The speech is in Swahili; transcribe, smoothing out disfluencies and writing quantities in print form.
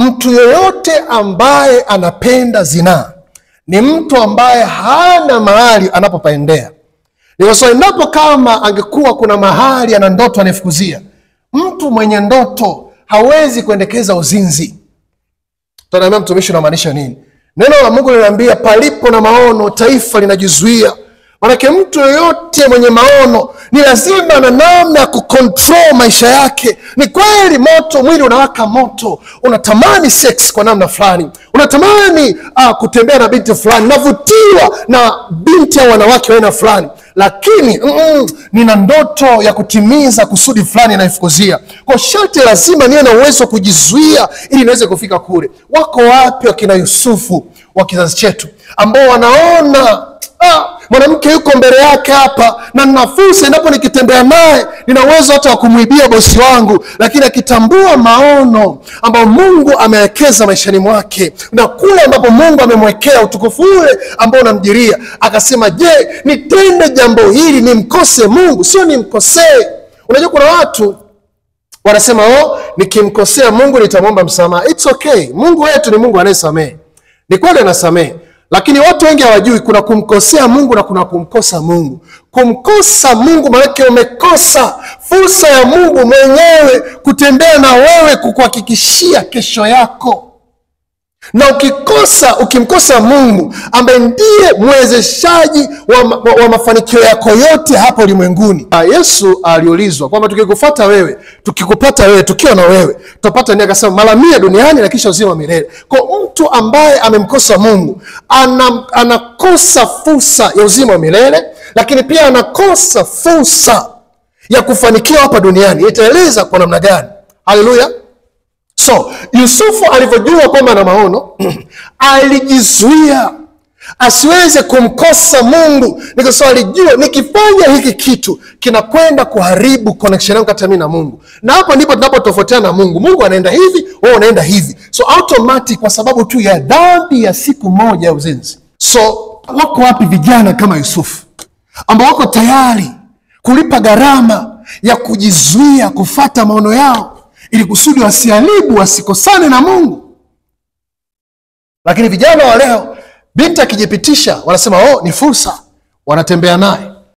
mtu yoyote ambaye anapenda zinaa ni mtu ambaye hana mahali anapopaendea. So endapo kama angekuwa kuna mahali ana ndoto anafukuzia, mtu mwenye ndoto hawezi kuendekeza uzinzi. Tunaambia mtumishi unamaanisha nini? Neno la Mungu linaniambia palipo na maono taifa linajizuia. Maana mtu yoyote mwenye maono ni lazima na namna ya kucontrol maisha yake. Ni kweli moto, mwili unawaka moto, unatamani sex kwa namna fulani, unatamani kutembea na binti fulani, navutiwa na binti au wanawake wa aina fulani, lakini nina ndoto ya kutimiza kusudi fulani naifukuzia. Kwa sharti lazima niwe na uwezo wa kujizuia ili niweze kufika kule. Wako wapi wakina Yusufu wa kizazi chetu ambao wanaona mwanamke yuko mbele yake hapa na nina fursa, endapo nikitembea naye nina uwezo hata wa kumuibia bosi wangu, lakini akitambua maono ambayo Mungu amewekeza maishani mwake na kule ambapo Mungu amemwekea utukufu ule ambao unamjiria, akasema je, nitende jambo hili nimkose Mungu sio nimkosee? Unajua kuna watu wanasema nikimkosea Mungu nitamwomba msamaha. It's okay. Mungu wetu ni Mungu anayesamehe. Ni kweli anasamehe. Lakini watu wengi hawajui kuna kumkosea Mungu na kuna kumkosa Mungu. Kumkosa Mungu maana umekosa fursa ya Mungu mwenyewe kutembea na wewe, kukuhakikishia kesho yako. Na ukimkosa Mungu ambaye ndiye mwezeshaji wa mafanikio yako yote hapa ulimwenguni. Yesu aliulizwa kwamba tukikufuata wewe, tukikupata wewe, tukiwa na wewe, tutapata nini? Akasema mara 100 duniani na kisha uzima milele. Kwa mtu ambaye amemkosa Mungu, anakosa fursa ya uzima wa milele, lakini pia anakosa fursa ya kufanikiwa hapa duniani. Itaeleza kwa namna gani? Haleluya. So, Yusufu alivyojua kwamba na maono, alijizuia asiweze kumkosa Mungu. Nikasema alijua nikifanya hiki kitu kinakwenda kuharibu connection yangu kati ya mimi na Mungu. Na hapo ndipo tunapotofautiana na Mungu. Mungu anaenda hivi, wewe unaenda hivi. So automatic kwa sababu tu ya dhambi ya siku moja ya uzinzi. So wako wapi vijana kama Yusufu ambao wako tayari kulipa gharama ya kujizuia kufuata maono yao ili kusudi wasiharibu, wasikosane na Mungu? Lakini vijana wa leo, binti akijipitisha wanasema ni fursa, wanatembea naye.